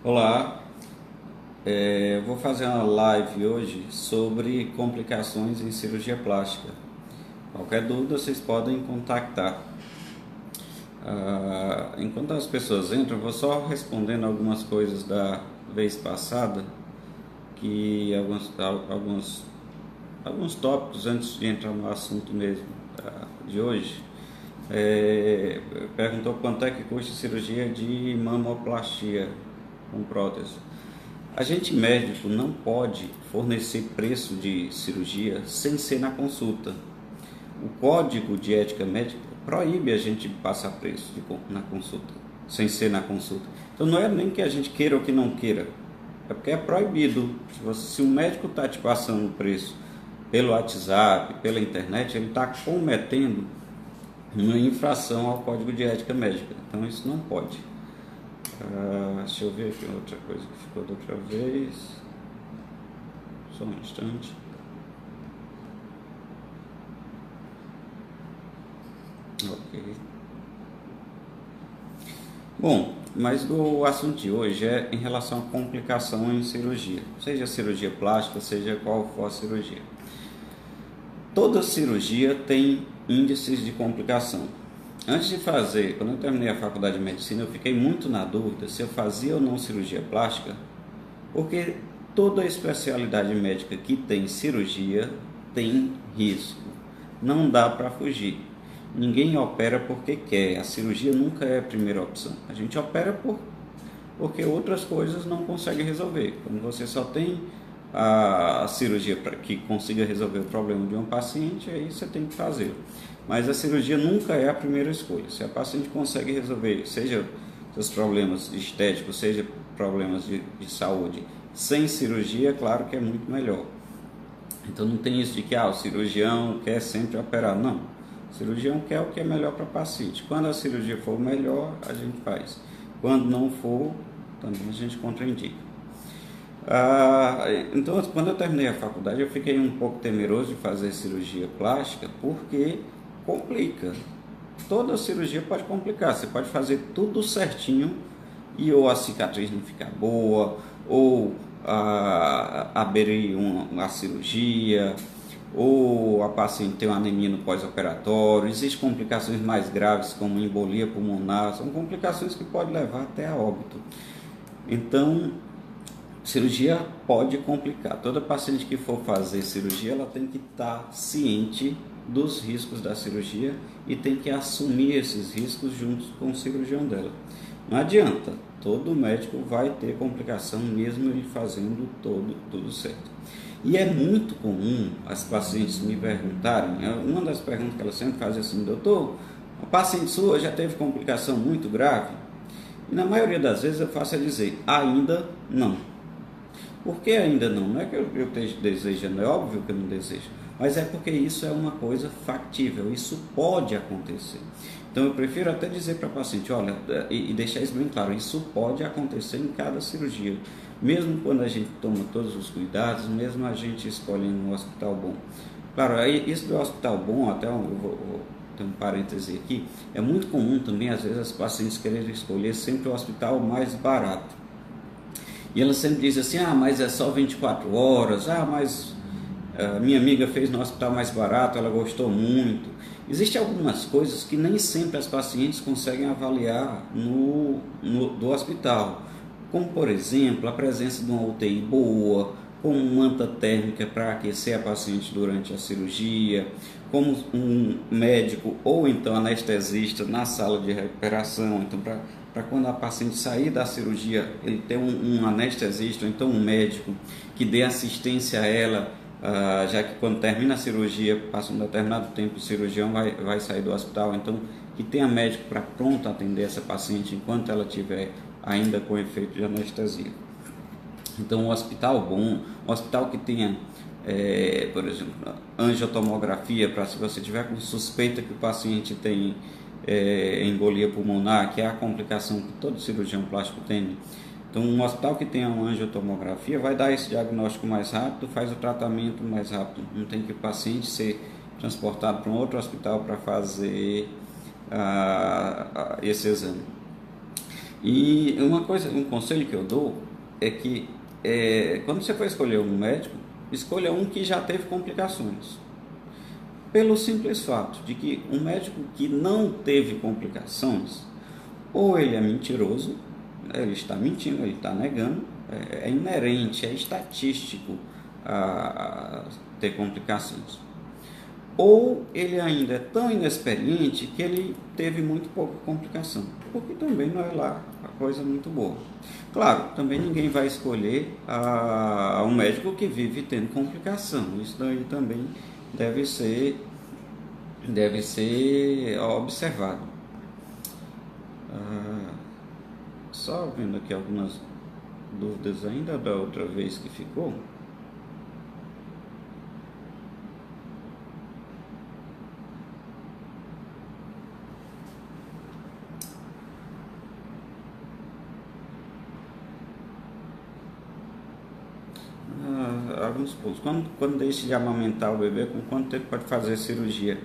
Olá, eu vou fazer uma live hoje sobre complicações em cirurgia plástica. Qualquer dúvida vocês podem contactar. Enquanto as pessoas entram, eu vou só respondendo algumas coisas da vez passada, que alguns tópicos antes de entrar no assunto mesmo de hoje. Perguntou quanto é que custa a cirurgia de mamoplastia com prótese. A gente médico não pode fornecer preço de cirurgia sem ser na consulta. O Código de Ética Médica proíbe a gente passar preço na consulta, sem ser na consulta. Então não é nem que a gente queira ou que não queira, é porque é proibido. Se o médico está te passando o preço pelo WhatsApp, pela internet, ele está cometendo uma infração ao Código de Ética Médica. Então isso não pode. Deixa eu ver aqui outra coisa que ficou da outra vez. Só um instante. Ok. Bom, mas o assunto de hoje é em relação a complicação em cirurgia, seja cirurgia plástica, seja qual for a cirurgia. Toda cirurgia tem índices de complicação. Antes de fazer, quando eu terminei a faculdade de medicina, eu fiquei muito na dúvida se eu fazia ou não cirurgia plástica, porque toda especialidade médica que tem cirurgia tem risco. Não dá para fugir. Ninguém opera porque quer. A cirurgia nunca é a primeira opção. A gente opera porque outras coisas não conseguem resolver. Quando você só tem a cirurgia para que consiga resolver o problema de um paciente, aí você tem que fazer. Mas a cirurgia nunca é a primeira escolha. Se a paciente consegue resolver, seja seus problemas estéticos, seja problemas de saúde, sem cirurgia, claro que é muito melhor. Então não tem isso de que o cirurgião quer sempre operar. Não. O cirurgião quer o que é melhor para o paciente. Quando a cirurgia for melhor, a gente faz. Quando não for, também a gente contraindica. Então, quando eu terminei a faculdade, eu fiquei um pouco temeroso de fazer cirurgia plástica, porque complica. Toda cirurgia pode complicar. Você pode fazer tudo certinho e ou a cicatriz não ficar boa, ou abrir a cirurgia, ou a paciente tem uma anemia no pós-operatório. Existem complicações mais graves, como embolia pulmonar. São complicações que podem levar até a óbito. Então, cirurgia pode complicar. Toda paciente que for fazer cirurgia, ela tem que estar ciente dos riscos da cirurgia e tem que assumir esses riscos junto com o cirurgião dela. Não adianta, todo médico vai ter complicação mesmo ele fazendo tudo certo. E é muito comum as pacientes me perguntarem, uma das perguntas que elas sempre fazem assim: doutor, a paciente sua já teve complicação muito grave? E na maioria das vezes eu faço dizer, ainda não. Por que ainda não? Não é que eu esteja desejando, é óbvio que eu não desejo, mas é porque isso é uma coisa factível, isso pode acontecer. Então eu prefiro até dizer para a paciente, olha, e deixar isso bem claro, isso pode acontecer em cada cirurgia, mesmo quando a gente toma todos os cuidados, mesmo a gente escolhendo um hospital bom. Claro, aí isso do hospital bom, até eu vou ter um parêntese aqui, é muito comum também, às vezes, as pacientes quererem escolher sempre o hospital mais barato. E ela sempre diz assim, mas é só 24 horas, mas minha amiga fez no hospital mais barato, ela gostou muito. Existem algumas coisas que nem sempre as pacientes conseguem avaliar do hospital, como por exemplo, a presença de uma UTI boa, como manta térmica para aquecer a paciente durante a cirurgia, como um médico ou então anestesista na sala de recuperação, então para quando a paciente sair da cirurgia, ele ter um anestesista ou então um médico que dê assistência a ela, já que quando termina a cirurgia, passa um determinado tempo, o cirurgião vai sair do hospital, então que tenha médico para pronto atender essa paciente enquanto ela estiver ainda com efeito de anestesia. Então, um hospital bom, um hospital que tenha, por exemplo, angiotomografia, para se você tiver com suspeita que o paciente tem embolia pulmonar, que é a complicação que todo cirurgião plástico tem. Então, um hospital que tenha uma angiotomografia vai dar esse diagnóstico mais rápido, faz o tratamento mais rápido. Não tem que o paciente ser transportado para um outro hospital para fazer esse exame. E uma coisa, um conselho que eu dou é que quando você for escolher um médico, escolha um que já teve complicações. Pelo simples fato de que um médico que não teve complicações, ou ele é mentiroso, ele está mentindo, ele está negando, é inerente, é estatístico a ter complicações. Ou ele ainda é tão inexperiente que ele teve muito pouca complicação, porque também não é lá a coisa muito boa. Claro, também ninguém vai escolher um médico que vive tendo complicação, isso daí também deve ser observado. Só vendo aqui algumas dúvidas ainda da outra vez que ficou. Alguns pontos. Quando deixa de amamentar o bebê, com quanto tempo pode fazer cirurgia?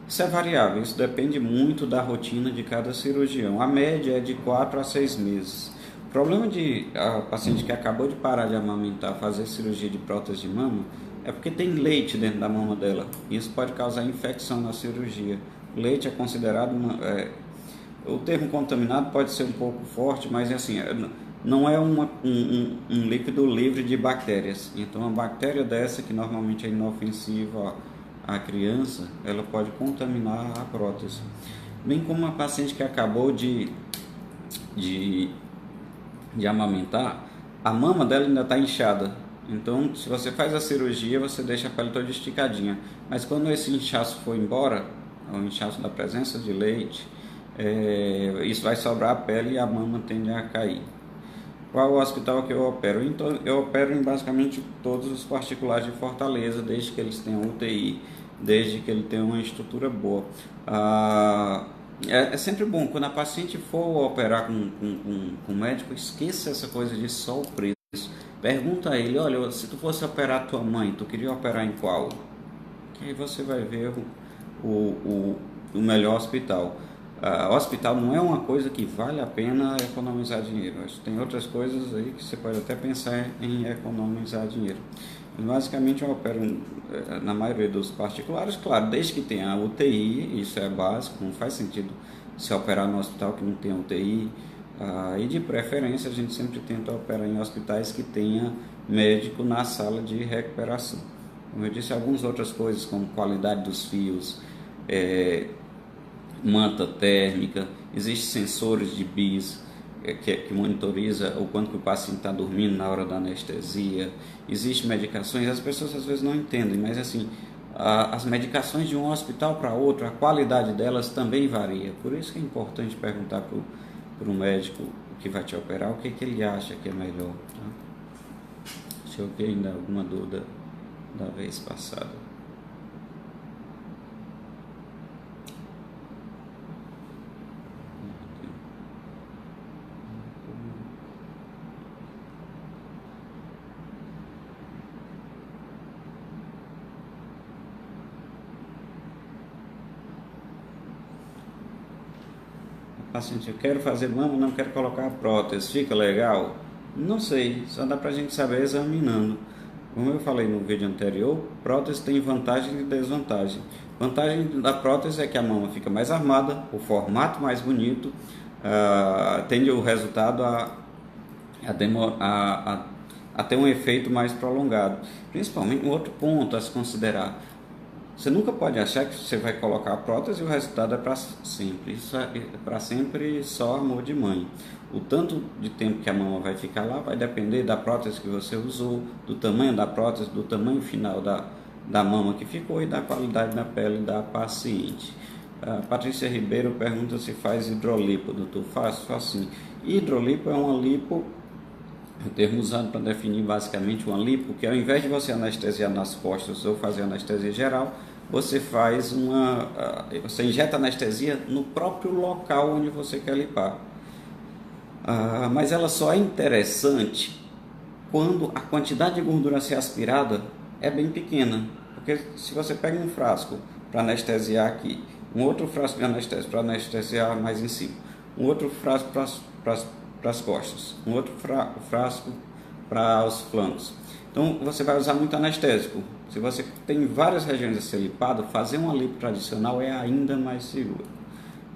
Isso é variável, isso depende muito da rotina de cada cirurgião. A média é de 4 a 6 meses. O problema de a paciente que acabou de parar de amamentar fazer cirurgia de prótese de mama é porque tem leite dentro da mama dela. Isso pode causar infecção na cirurgia. O leite é considerado o termo contaminado pode ser um pouco forte, mas assim, não é um líquido livre de bactérias. Então, uma bactéria dessa, que normalmente é inofensiva à criança, ela pode contaminar a prótese. Bem como uma paciente que acabou de amamentar, a mama dela ainda está inchada. Então, se você faz a cirurgia, você deixa a pele toda esticadinha. Mas quando esse inchaço for embora, o inchaço da presença de leite, isso vai sobrar a pele e a mama tende a cair. Qual o hospital que eu opero? Então, eu opero em basicamente todos os particulares de Fortaleza, desde que eles tenham UTI, desde que ele tenha uma estrutura boa. É sempre bom, quando a paciente for operar com um médico, esqueça essa coisa de só o preço. Pergunta a ele, olha, se tu fosse operar tua mãe, tu queria operar em qual? Que aí você vai ver o melhor hospital. Hospital não é uma coisa que vale a pena economizar dinheiro. Tem outras coisas aí que você pode até pensar em economizar dinheiro. Basicamente eu opero na maioria dos particulares, claro, desde que tenha UTI, isso é básico, não faz sentido se operar no hospital que não tenha UTI. E de preferência a gente sempre tenta operar em hospitais que tenha médico na sala de recuperação. Como eu disse, algumas outras coisas como qualidade dos fios, manta térmica, existem sensores de bis que monitoriza o quanto que o paciente está dormindo na hora da anestesia, existem medicações, as pessoas às vezes não entendem, mas assim, as medicações de um hospital para outro, a qualidade delas também varia, por isso que é importante perguntar para o médico que vai te operar o que ele acha que é melhor. Tá? Deixa eu ver ainda alguma dúvida da vez passada. Paciente, eu quero fazer mama, não quero colocar prótese, fica legal? Não sei, só dá pra gente saber examinando. Como eu falei no vídeo anterior, prótese tem vantagem e desvantagem. Vantagem da prótese é que a mama fica mais armada, o formato mais bonito, tende o resultado a ter um efeito mais prolongado. Principalmente um outro ponto a se considerar. Você nunca pode achar que você vai colocar a prótese e o resultado é para sempre. Isso é para sempre só amor de mãe. O tanto de tempo que a mama vai ficar lá vai depender da prótese que você usou, do tamanho da prótese, do tamanho final da mama que ficou e da qualidade da pele da paciente. A Patrícia Ribeiro pergunta se faz hidrolipo. Doutor, faço sim. Hidrolipo é uma lipo, o termo usado para definir basicamente uma lipo, que ao invés de você anestesiar nas costas ou fazer anestesia geral, você você injeta anestesia no próprio local onde você quer lipar. Mas ela só é interessante quando a quantidade de gordura a ser aspirada é bem pequena, porque se você pega um frasco para anestesiar aqui, um outro frasco de anestesia para anestesiar mais em cima, um outro frasco para para as costas, um outro frasco para os flancos. Então você vai usar muito anestésico. Se você tem várias regiões a ser lipado, fazer uma lipo tradicional é ainda mais seguro.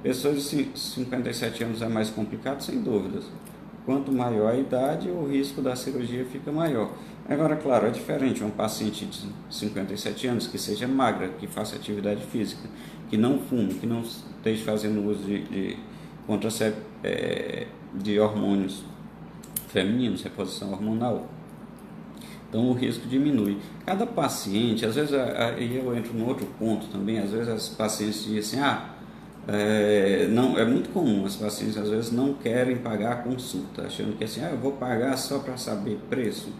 Pessoas de 57 anos é mais complicado, sem dúvidas. Quanto maior a idade, o risco da cirurgia fica maior. Agora, claro, é diferente uma paciente de 57 anos que seja magra, que faça atividade física, que não fume, que não esteja fazendo uso de hormônios femininos, reposição hormonal. Então o risco diminui. Cada paciente, às vezes, aí eu entro no outro ponto também, às vezes as pacientes dizem assim, não, é muito comum, as pacientes às vezes não querem pagar a consulta, achando que assim, eu vou pagar só para saber preço.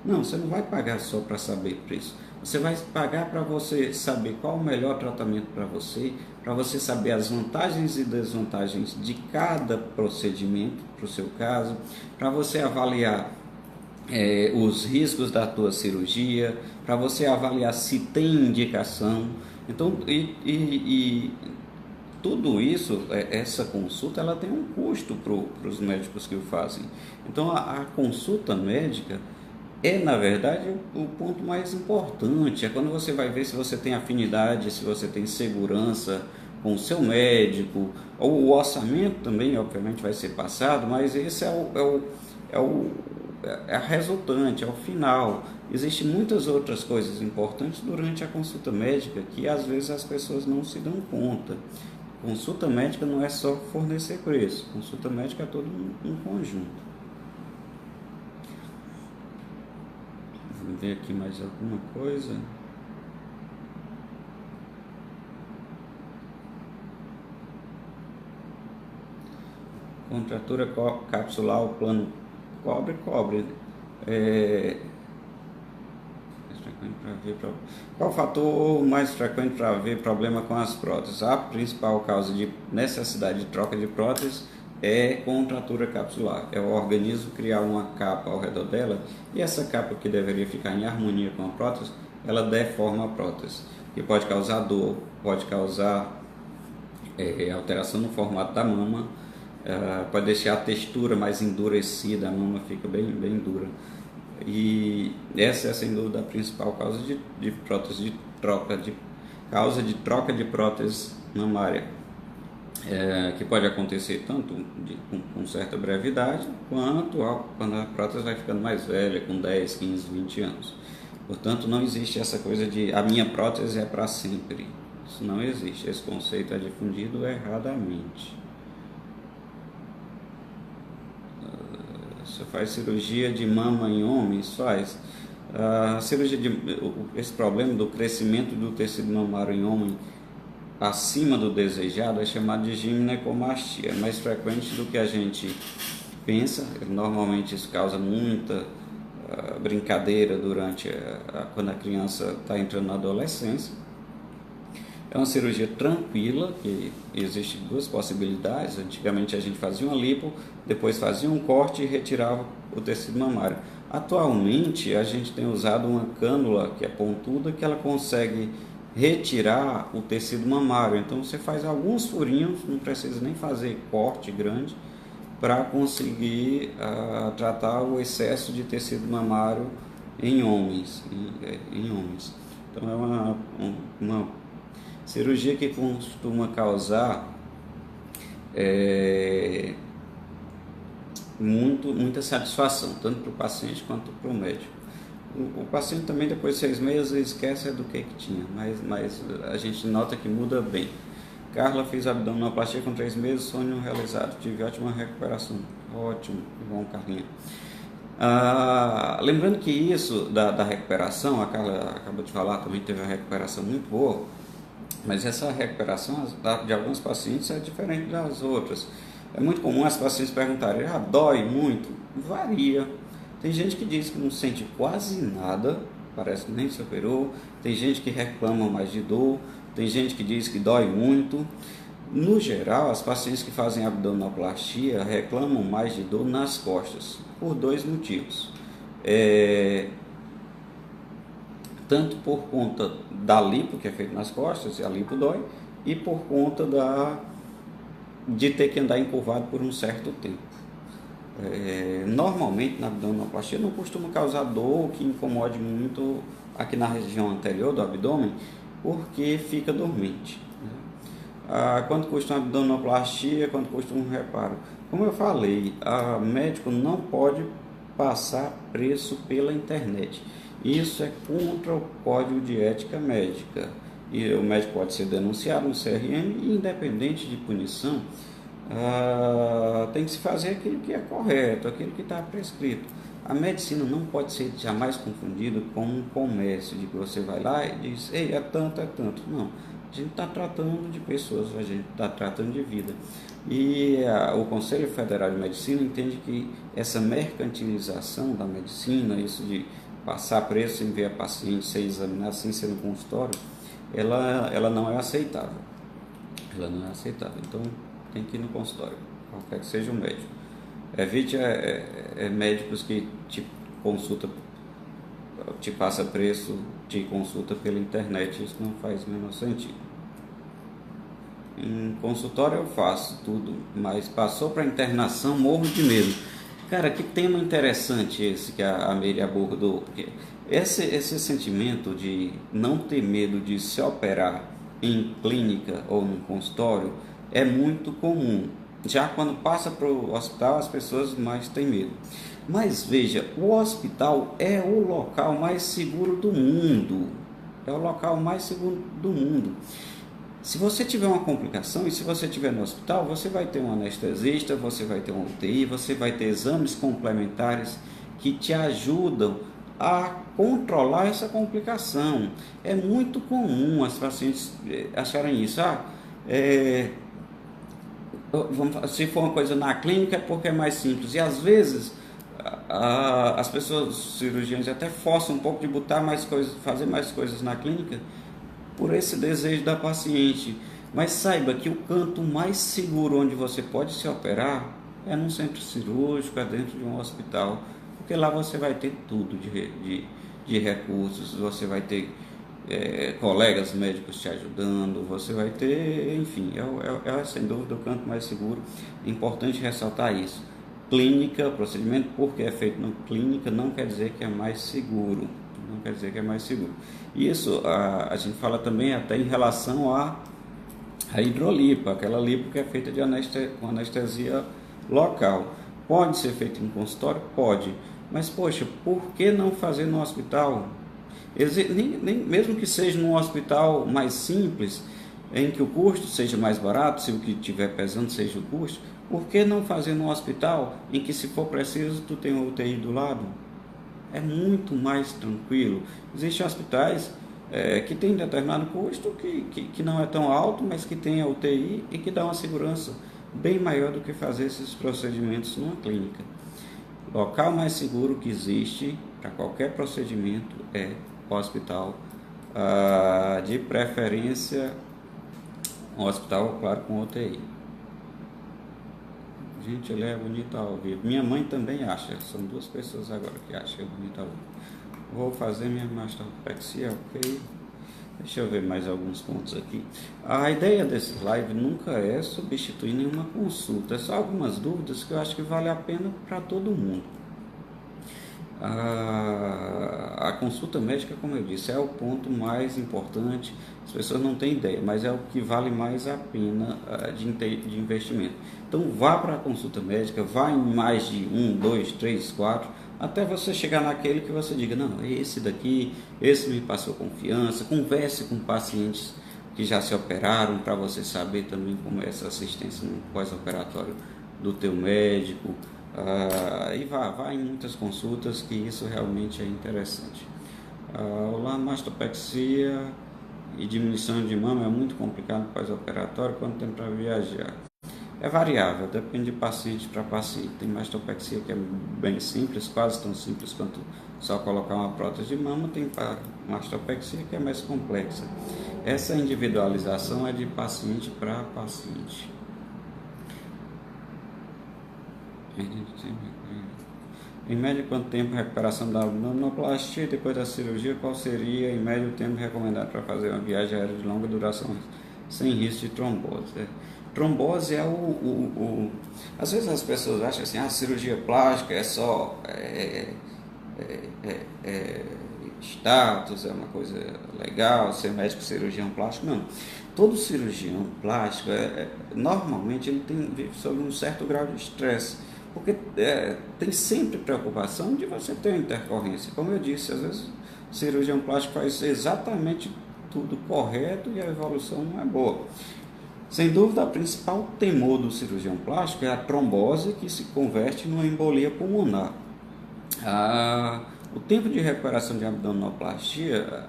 Não, você não vai pagar só para saber preço. Você vai pagar para você saber qual o melhor tratamento para você saber as vantagens e desvantagens de cada procedimento para o seu caso, para você avaliar os riscos da tua cirurgia, para você avaliar se tem indicação. Então, tudo isso, essa consulta, ela tem um custo para os médicos que o fazem. Então, a consulta médica é, na verdade, o ponto mais importante. É quando você vai ver se você tem afinidade, se você tem segurança com o seu médico, ou o orçamento também, obviamente, vai ser passado, mas esse é a resultante, é o final. Existem muitas outras coisas importantes durante a consulta médica que às vezes as pessoas não se dão conta. Consulta médica não é só fornecer preço, consulta médica é todo um conjunto. Vamos ver aqui mais alguma coisa. Contratura capsular, o plano cobre. Qual o fator mais frequente para ver problema com as próteses? A principal causa de necessidade de troca de prótese é contratura capsular. É o organismo criar uma capa ao redor dela e essa capa, que deveria ficar em harmonia com a prótese, ela deforma a prótese, que pode causar dor, pode causar alteração no formato da mama, pode deixar a textura mais endurecida, a mama fica bem dura. E essa é sem dúvida a principal causa de prótese de troca de prótese mamária, que pode acontecer tanto com certa brevidade quanto quando a prótese vai ficando mais velha, com 10, 15, 20 anos. Portanto, não existe essa coisa de a minha prótese é para sempre. Isso não existe, esse conceito é difundido erradamente. Você faz cirurgia de mama em homens? Faz. Esse problema do crescimento do tecido mamário em homem acima do desejado é chamado de ginecomastia. É mais frequente do que a gente pensa. Normalmente isso causa muita brincadeira quando a criança está entrando na adolescência. É uma cirurgia tranquila, que existem duas possibilidades. Antigamente a gente fazia uma lipo, depois fazia um corte e retirava o tecido mamário. Atualmente a gente tem usado uma cânula que é pontuda, que ela consegue retirar o tecido mamário. Então você faz alguns furinhos, não precisa nem fazer corte grande, para conseguir tratar o excesso de tecido mamário em homens. Então é uma cirurgia que costuma causar muita satisfação, tanto para o paciente quanto para o médico. O paciente também, depois de 6 meses, esquece do que tinha, mas a gente nota que muda bem. Carla fez abdominoplastia com 3 meses, sonho realizado, tive ótima recuperação. Ótimo, bom, Carlinha. Lembrando que isso da recuperação, a Carla acabou de falar, também teve uma recuperação muito boa, mas essa recuperação de alguns pacientes é diferente das outras. É muito comum as pacientes perguntarem, dói muito? Varia. Tem gente que diz que não sente quase nada, parece que nem se operou. Tem gente que reclama mais de dor. Tem gente que diz que dói muito. No geral, as pacientes que fazem abdominoplastia reclamam mais de dor nas costas, por 2 motivos. Tanto por conta da lipo, que é feita nas costas, e a lipo dói, e por conta de ter que andar encurvado por um certo tempo. Normalmente na abdominoplastia não costuma causar dor que incomode muito aqui na região anterior do abdômen, porque fica dormente, né? Quanto custa uma abdominoplastia, quanto custa um reparo? Como eu falei, médico não pode passar preço pela internet. Isso é contra o Código de Ética Médica. E o médico pode ser denunciado no CRM e, independente de punição, tem que se fazer aquilo que é correto, aquilo que está prescrito. A medicina não pode ser jamais confundida com um comércio, de que você vai lá e diz, ei, é tanto, é tanto. Não, a gente está tratando de pessoas, a gente está tratando de vida. E o Conselho Federal de Medicina entende que essa mercantilização da medicina, isso de passar preço, enviar paciente, ser examinado sem ser no consultório, ela não é aceitável. Ela não é aceitável. Então, tem que ir no consultório, qualquer que seja o médico. Evite médicos que te consulta, te passa preço, te consulta pela internet, isso não faz o menor sentido. Em consultório eu faço tudo, mas passou para internação, morro de medo. Cara, que tema interessante esse que a Meire abordou, porque esse sentimento de não ter medo de se operar em clínica ou no consultório é muito comum. Já quando passa para o hospital, as pessoas mais têm medo. Mas veja, o hospital é o local mais seguro do mundo. É o local mais seguro do mundo. Se você tiver uma complicação, e se você estiver no hospital, você vai ter um anestesista, você vai ter um UTI, você vai ter exames complementares que te ajudam a controlar essa complicação. É muito comum as pacientes acharem isso. Se for uma coisa na clínica é porque é mais simples. E às vezes as pessoas, cirurgiões, até forçam um pouco de botar mais coisas, fazer mais coisas na clínica por esse desejo da paciente. Mas saiba que o canto mais seguro onde você pode se operar é num centro cirúrgico, é dentro de um hospital, porque lá você vai ter tudo de recursos, você vai ter colegas médicos te ajudando, você vai ter, enfim, sem dúvida o canto mais seguro. É importante ressaltar isso. Clínica, procedimento, porque é feito na clínica, não quer dizer que é mais seguro. Não quer dizer que é mais seguro. Isso a gente fala também até em relação a hidrolipo, aquela lipo que é feita com anestesia local. Pode ser feito em consultório? Pode. Mas, poxa, por que não fazer no hospital? Mesmo que seja num hospital mais simples, em que o custo seja mais barato, se o que estiver pesando seja o custo, por que não fazer num hospital em que, se for preciso, tu tem um UTI do lado? É muito mais tranquilo. Existem hospitais que têm determinado custo que não é tão alto, mas que tem a UTI e que dá uma segurança bem maior do que fazer esses procedimentos numa clínica. O local mais seguro que existe para qualquer procedimento é o hospital, de preferência um hospital, claro, com UTI. Gente, ele é bonito ao vivo. Minha mãe também acha. São duas pessoas agora que acham que é bonito ao vivo. Vou fazer minha mastopexia, ok? Deixa eu ver mais alguns pontos aqui. A ideia desse live nunca é substituir nenhuma consulta. É só algumas dúvidas que eu acho que vale a pena para todo mundo. A consulta médica, como eu disse, é o ponto mais importante. As pessoas não têm ideia, mas é o que vale mais a pena de investimento. Então vá para a consulta médica, vá em mais de 1, 2, 3, 4, até você chegar naquele que você diga, não, esse daqui, esse me passou confiança. Converse com pacientes que já se operaram, para você saber também como é essa assistência no pós-operatório do teu médico. E vá em muitas consultas, que isso realmente é interessante. Olá, mastopexia e diminuição de mama é muito complicado pós-operatório. Quanto tempo para viajar? É variável, depende de paciente para paciente. Tem mastopexia que é bem simples, quase tão simples quanto só colocar uma prótese de mama. Tem mastopexia que é mais complexa. Essa individualização é de paciente para paciente. Em média, quanto tempo a recuperação da abdominoplastia depois da cirurgia? Qual seria, em média, o tempo recomendado para fazer uma viagem aérea de longa duração sem risco de trombose? Trombose é Às vezes as pessoas acham assim, a cirurgia plástica é só status, é uma coisa legal, ser médico cirurgião plástico. Não. Todo cirurgião plástico, normalmente, ele vive sob um certo grau de estresse, porque tem sempre preocupação de você ter uma intercorrência. Como eu disse, às vezes o cirurgião plástico faz exatamente tudo correto e a evolução não é boa. Sem dúvida, o principal temor do cirurgião plástico é a trombose, que se converte numa embolia pulmonar. O tempo de recuperação de abdominoplastia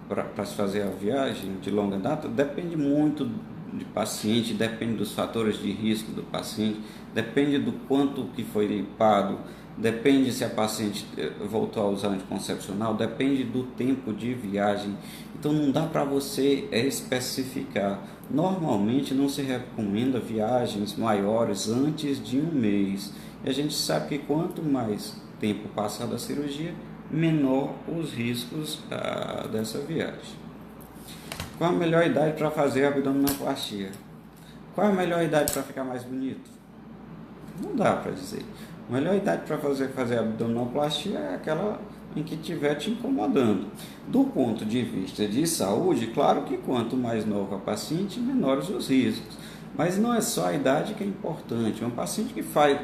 para se fazer a viagem de longa data depende muito de paciente, depende dos fatores de risco do paciente, depende do quanto que foi limpado, depende se a paciente voltou a usar anticoncepcional, depende do tempo de viagem. Então não dá para você especificar. Normalmente não se recomenda viagens maiores antes de um mês. E a gente sabe que quanto mais tempo passar da cirurgia, menor os riscos dessa viagem. Qual a melhor idade para fazer a abdominoplastia? Qual a melhor idade para ficar mais bonito? Não dá para dizer. A melhor idade para fazer a abdominoplastia é aquela em que estiver te incomodando. Do ponto de vista de saúde, claro que quanto mais nova a paciente, menores os riscos. Mas não é só a idade que é importante. Uma paciente que faz...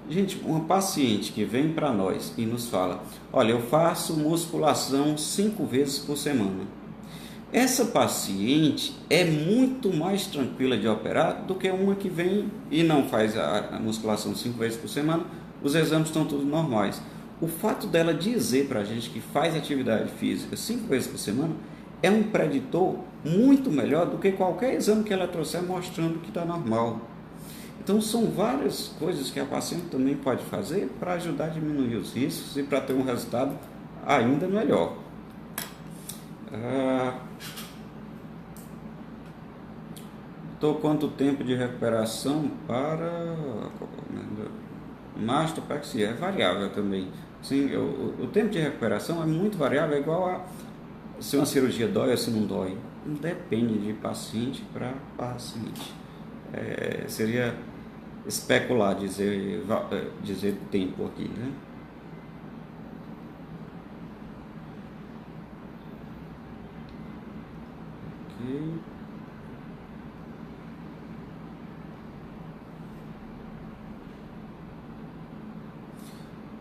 Gente, uma paciente que vem para nós e nos fala, olha, eu faço musculação 5 vezes por semana. Essa paciente é muito mais tranquila de operar do que uma que vem e não faz a musculação 5 vezes por semana, os exames estão todos normais. O fato dela dizer para a gente que faz atividade física 5 vezes por semana é um preditor muito melhor do que qualquer exame que ela trouxer mostrando que está normal. Então são várias coisas que a paciente também pode fazer para ajudar a diminuir os riscos e para ter um resultado ainda melhor. Quanto tempo de recuperação para mastopexia? É variável também. Sim, o tempo de recuperação é muito variável, é igual a se uma cirurgia dói ou se não dói. Depende de paciente para paciente. Seria especular dizer tempo aqui, né? Ok.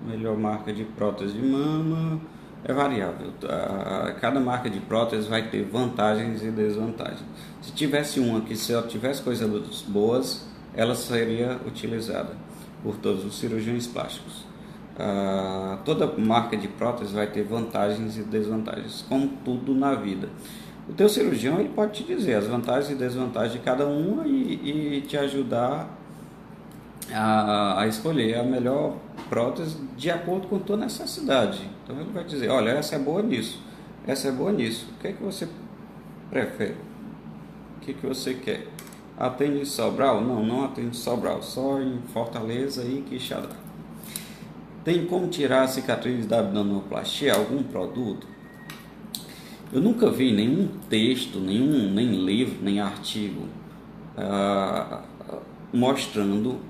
Melhor marca de prótese de mama é variável. Cada marca de prótese vai ter vantagens e desvantagens. Se tivesse uma que só tivesse coisas boas, ela seria utilizada por todos os cirurgiões plásticos. Toda marca de prótese vai ter vantagens e desvantagens, como tudo na vida. O teu cirurgião ele pode te dizer as vantagens e desvantagens de cada uma e te ajudar a escolher a melhor prótese de acordo com a tua necessidade. Então ele vai dizer, olha, essa é boa nisso, essa é boa nisso. O que é que você prefere? O que é que você quer? Atende em Sobral? Não atende em Sobral, só em Fortaleza e Quixadá. Tem como tirar a cicatriz da abdominoplastia? Algum produto? Eu nunca vi nenhum texto, nem livro, nem artigo mostrando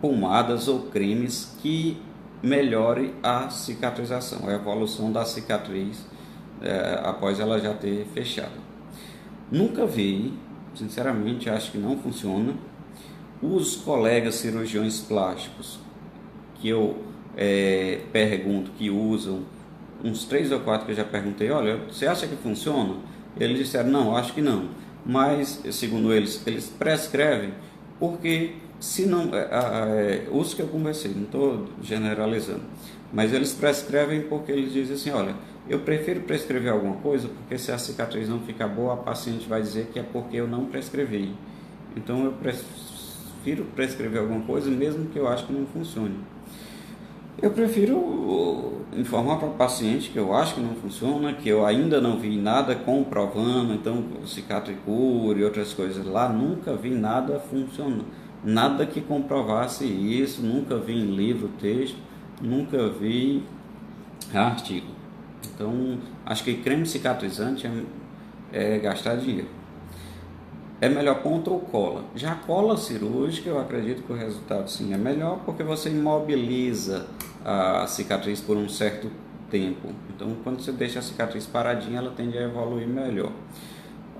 pomadas ou cremes que melhore a cicatrização, a evolução da cicatriz após ela já ter fechado. Nunca vi, sinceramente acho que não funciona. Os colegas cirurgiões plásticos que eu pergunto, que usam, uns 3 ou 4 que eu já perguntei, olha, você acha que funciona? Eles disseram, não, acho que não. Mas, segundo eles prescrevem, porque se não, os que eu conversei, não estou generalizando, mas eles prescrevem porque eles dizem assim, olha, eu prefiro prescrever alguma coisa, porque se a cicatriz não ficar boa, a paciente vai dizer que é porque eu não prescrevi. Então eu prefiro prescrever alguma coisa, mesmo que eu acho que não funcione. Eu prefiro informar para o paciente que eu acho que não funciona, que eu ainda não vi nada comprovando, então cicatricure e outras coisas lá, nunca vi nada funcionando, nada que comprovasse isso, nunca vi em livro, texto, nunca vi artigo. Então, acho que creme cicatrizante é gastar dinheiro. é melhor ponto ou cola. Já a cola cirúrgica, eu acredito que o resultado sim é melhor, porque você imobiliza a cicatriz por um certo tempo. Então, quando você deixa a cicatriz paradinha, ela tende a evoluir melhor.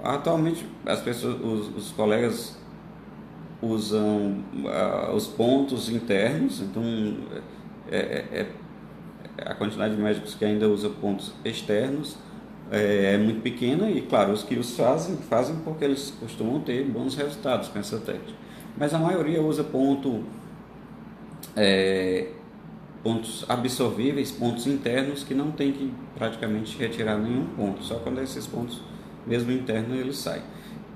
Atualmente, as pessoas, os colegas usam os pontos internos, então a quantidade de médicos que ainda usa pontos externos é muito pequena e, claro, os que os fazem porque eles costumam ter bons resultados com essa técnica. Mas a maioria usa pontos absorvíveis, pontos internos que não tem que praticamente retirar nenhum ponto, só quando esses pontos, mesmo internos, eles saem.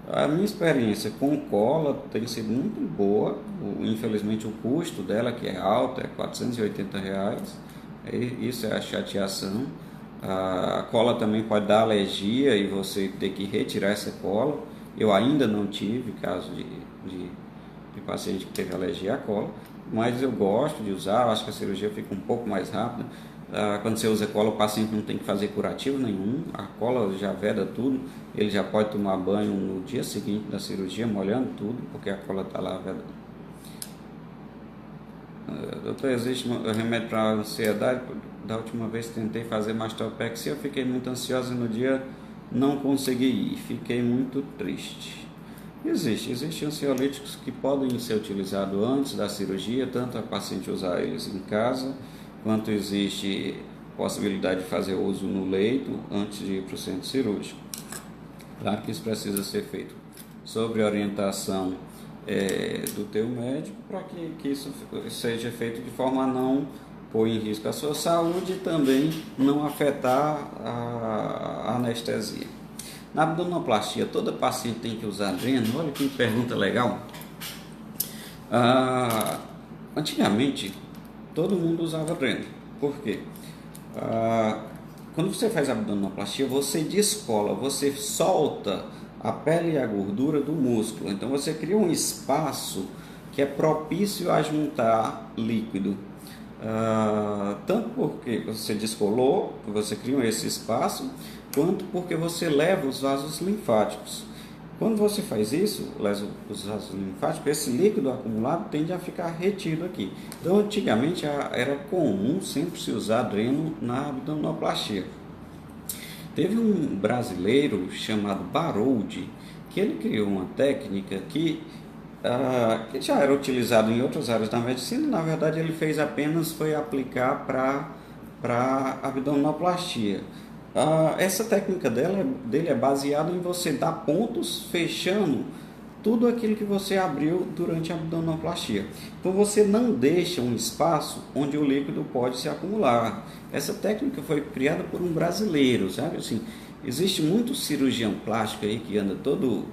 A minha experiência com cola tem sido muito boa, infelizmente o custo dela, que é alto, é R$ 480, isso é a chateação. A cola também pode dar alergia e você ter que retirar essa cola. Eu ainda não tive caso de paciente que teve alergia à cola, mas eu gosto de usar, acho que a cirurgia fica um pouco mais rápida. Quando você usa cola, o paciente não tem que fazer curativo nenhum, a cola já veda tudo, ele já pode tomar banho no dia seguinte da cirurgia, molhando tudo, porque a cola está lá vedando. Doutor, existe remédio para ansiedade? Da última vez tentei fazer mastopexia, eu fiquei muito ansiosa no dia, não consegui ir, fiquei muito triste. Existem ansiolíticos que podem ser utilizados antes da cirurgia, tanto a paciente usar eles em casa, quanto existe possibilidade de fazer uso no leito antes de ir para o centro cirúrgico. Claro que isso precisa ser feito sobre orientação do teu médico, para que isso seja feito de forma a não pôr em risco a sua saúde e também não afetar a anestesia. Na abdominoplastia, toda paciente tem que usar dreno. Olha que pergunta legal. Antigamente, todo mundo usava dreno. Por quê? Quando você faz abdominoplastia, você descola, você solta a pele e a gordura do músculo. Então, você cria um espaço que é propício a juntar líquido. Tanto porque você descolou, você criou esse espaço, quanto porque você leva os vasos linfáticos. Quando você faz isso, leva os vasos linfáticos, esse líquido acumulado tende a ficar retido aqui. Então, antigamente era comum sempre se usar dreno na abdominoplastia. Teve um brasileiro chamado Baroldi, que ele criou uma técnica que já era utilizado em outras áreas da medicina. Na verdade, ele fez apenas foi aplicar para abdominoplastia. Essa técnica dele é baseada em você dar pontos fechando tudo aquilo que você abriu durante a abdominoplastia. Então você não deixa um espaço onde o líquido pode se acumular. Essa técnica foi criada por um brasileiro, sabe? Assim, existe muito cirurgião plástico aí que anda todo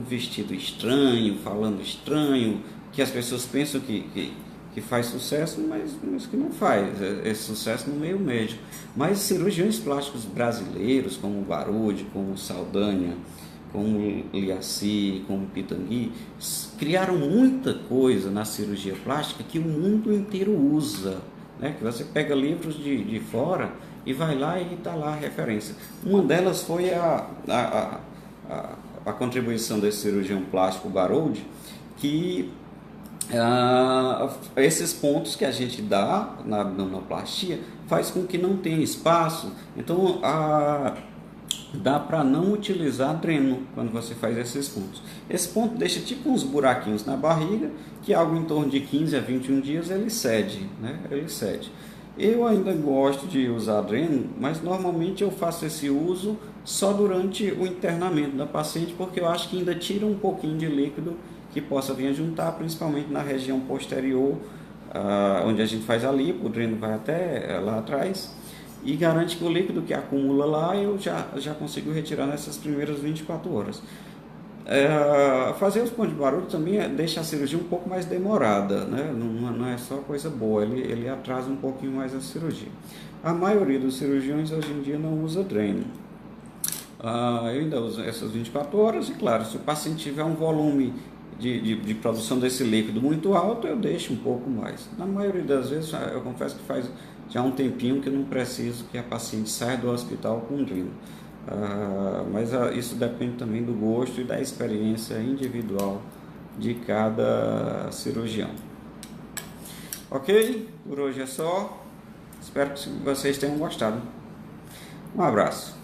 vestido estranho, falando estranho, que as pessoas pensam que faz sucesso, mas que não faz esse sucesso no meio médico. Mas cirurgiões plásticos brasileiros, como o Barude, como o Saldanha, como o Liaci, como o Pitangui, criaram muita coisa na cirurgia plástica que o mundo inteiro usa, né? Que você pega livros de fora e vai lá e está lá a referência. Uma delas foi a contribuição desse cirurgião plástico Barude, que esses pontos que a gente dá na abdominoplastia faz com que não tenha espaço. Então dá para não utilizar dreno quando você faz esses pontos. Esse ponto deixa tipo uns buraquinhos na barriga, que algo em torno de 15 a 21 dias ele cede, né? Ele cede. Eu ainda gosto de usar dreno, mas normalmente eu faço esse uso só durante o internamento da paciente, porque eu acho que ainda tira um pouquinho de líquido que possa vir a juntar, principalmente na região posterior, onde a gente faz a lipo, o dreno vai até lá atrás, e garante que o líquido que acumula lá eu já consigo retirar nessas primeiras 24 horas. Fazer os pontos de barulho também deixa a cirurgia um pouco mais demorada, né? Não é só coisa boa, ele atrasa um pouquinho mais a cirurgia. A maioria dos cirurgiões hoje em dia não usa dreno. Eu ainda uso essas 24 horas e, claro, se o paciente tiver um volume de produção desse líquido muito alto, eu deixo um pouco mais. Na maioria das vezes, eu confesso que faz já um tempinho que eu não preciso que a paciente saia do hospital com dreno. Mas isso depende também do gosto e da experiência individual de cada cirurgião. Ok? Por hoje é só. Espero que vocês tenham gostado. Um abraço.